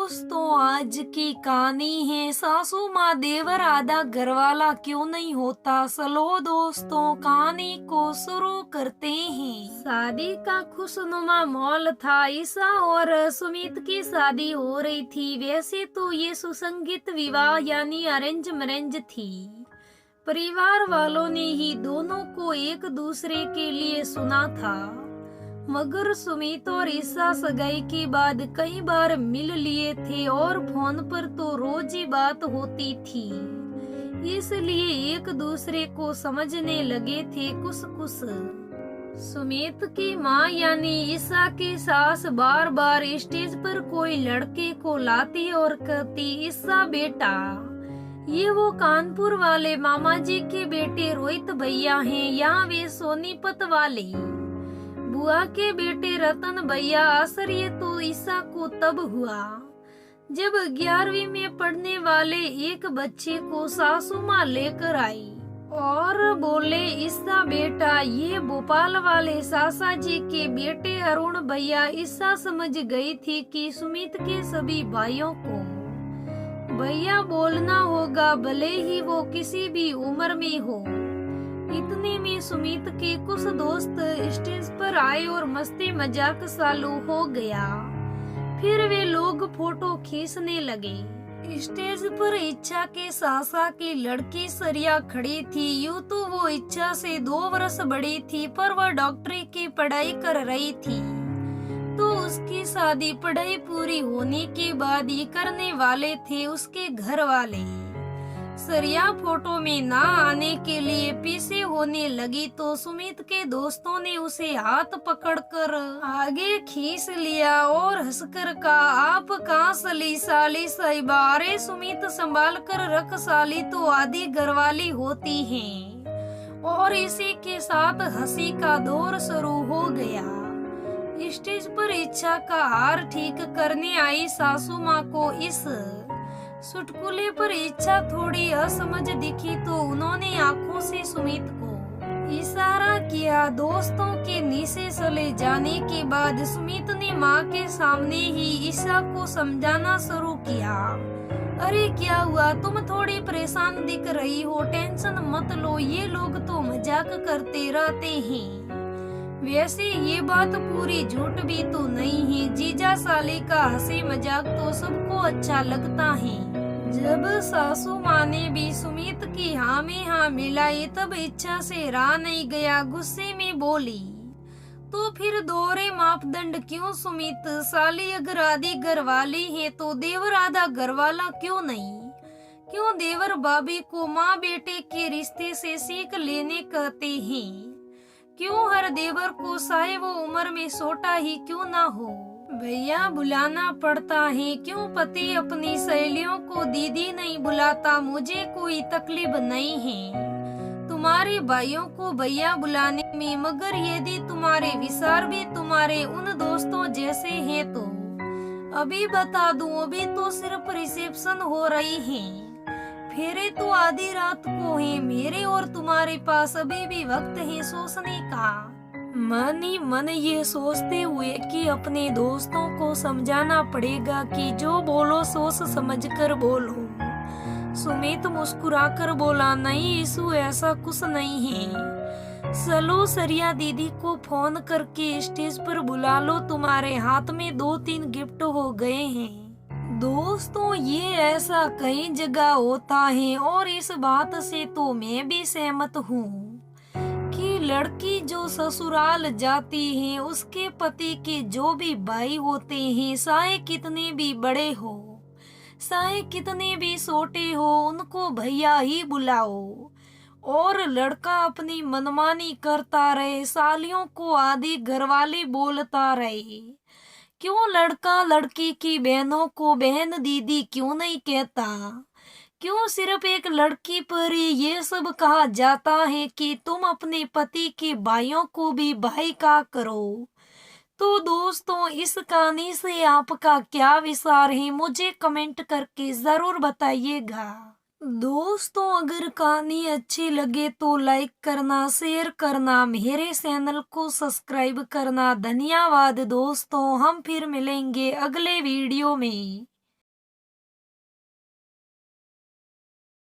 दोस्तों आज की कहानी है सासू माँ देवर आधा घरवाला क्यों नहीं होता। चलो दोस्तों कहानी को शुरू करते हैं। शादी का खुशनुमा माहौल था। ईसा और सुमित की शादी हो रही थी। वैसे तो ये सुसंगीत विवाह यानी अरेंज मैरेज थी। परिवार वालों ने ही दोनों को एक दूसरे के लिए सुना था, मगर सुमित और ईसा सगाई के बाद कई बार मिल लिए थे और फोन पर तो रोज ही बात होती थी, इसलिए एक दूसरे को समझने लगे थे कुछ कुछ। सुमित की माँ यानी ईसा की सास बार बार स्टेज पर कोई लड़के को लाती और कहती, ईसा बेटा ये वो कानपुर वाले मामा जी के बेटे रोहित भैया हैं, यहाँ वे सोनीपत वाले बुआ के बेटे रतन भैया। आश्चर्य तो ईसा को तब हुआ जब 11वीं में पढ़ने वाले एक बच्चे को सासू माँ लेकर आई और बोले, ईसा बेटा ये भोपाल वाले सासा जी के बेटे अरुण भैया। ईसा समझ गई थी कि सुमित के सभी भाइयों को भैया बोलना होगा, भले ही वो किसी भी उम्र में हो। इतने में सुमित के कुछ दोस्त स्टेज पर आए और मस्ती मजाक चालू हो गया। फिर वे लोग फोटो खींचने लगे। स्टेज पर इच्छा के सासा की लड़की सरिया खड़ी थी। यूं तो वो इच्छा से 2 वर्ष बड़ी थी, पर वह डॉक्टरी की पढ़ाई कर रही थी, तो उसकी शादी पढ़ाई पूरी होने के बाद ही करने वाले थे उसके घर वाले। सरिया फोटो में ना आने के लिए पीछे होने लगी तो सुमित के दोस्तों ने उसे हाथ पकड़कर आगे खींच लिया और हंसकर कहा, आप कहाँ सली साली साहिबा। अरे सुमित संभाल कर रख, साली तो आधी घरवाली होती है। और इसी के साथ हंसी का दौर शुरू हो गया। स्टेज पर इच्छा का हार ठीक करने आई सासू माँ को इस चुटकुले पर इच्छा थोड़ी असमझ दिखी तो उन्होंने आंखों से सुमित को इशारा किया। दोस्तों के नीचे चले जाने के बाद सुमित ने माँ के सामने ही ईशा को समझाना शुरू किया, अरे क्या हुआ, तुम थोड़ी परेशान दिख रही हो, टेंशन मत लो, ये लोग तो मजाक करते रहते हैं। वैसे ये बात पूरी झूठ भी तो नहीं है, जीजा साली का हंसी मजाक तो सबको अच्छा लगता है। जब सासू माँ ने भी सुमित की हाँ में हाँ मिलाई तब इच्छा से रहा नहीं गया, गुस्से में बोली, तो फिर दोहरे मापदंड क्यों सुमित, साली अगर आधी घरवाली है तो देवर आधा घरवाला क्यों नहीं। क्यों देवर भाभी को माँ बेटे के रिश्ते से सीख लेने कहते हैं। क्यों हर देवर को चाहे वो उम्र में छोटा ही क्यों ना हो भैया बुलाना पड़ता है। क्यों पति अपनी सहेलियों को दीदी नहीं बुलाता। मुझे कोई तकलीफ नहीं है तुम्हारे भाइयों को भैया बुलाने में, मगर यदि तुम्हारे विचार भी तुम्हारे उन दोस्तों जैसे हैं तो अभी बता दूं, अभी तो सिर्फ रिसेप्शन हो रही है, फेरे तो आधी रात को है। मेरे और तुम्हारे पास अभी भी वक्त है सोचने का। मन ही मन ये सोचते हुए कि अपने दोस्तों को समझाना पड़ेगा कि जो बोलो सोच समझ कर बोलो। सुमित मुस्कुराकर बोला, नहीं ईशु ऐसा कुछ नहीं है, चलो सरिया दीदी को फोन करके स्टेज पर बुला लो, तुम्हारे हाथ में 2-3 गिफ्ट हो गए हैं। दोस्तों ये ऐसा कई जगह होता है और इस बात से तो मैं भी सहमत हूँ कि लड़की जो ससुराल जाती है उसके पति के जो भी भाई होते हैं, चाहे कितने भी बड़े हो चाहे कितने भी छोटे हो, उनको भैया ही बुलाओ। और लड़का अपनी मनमानी करता रहे, सालियों को आधी घरवाली बोलता रहे। क्यों लड़का लड़की की बहनों को बहन दीदी क्यों नहीं कहता। क्यों सिर्फ एक लड़की पर ही ये सब कहा जाता है कि तुम अपने पति के भाइयों को भी भाई का करो। तो दोस्तों इस कहानी से आपका क्या विचार है, मुझे कमेंट करके जरूर बताइएगा। दोस्तों अगर कहानी अच्छी लगे तो लाइक करना, शेयर करना, मेरे चैनल को सब्सक्राइब करना। धन्यवाद दोस्तों, हम फिर मिलेंगे अगले वीडियो में।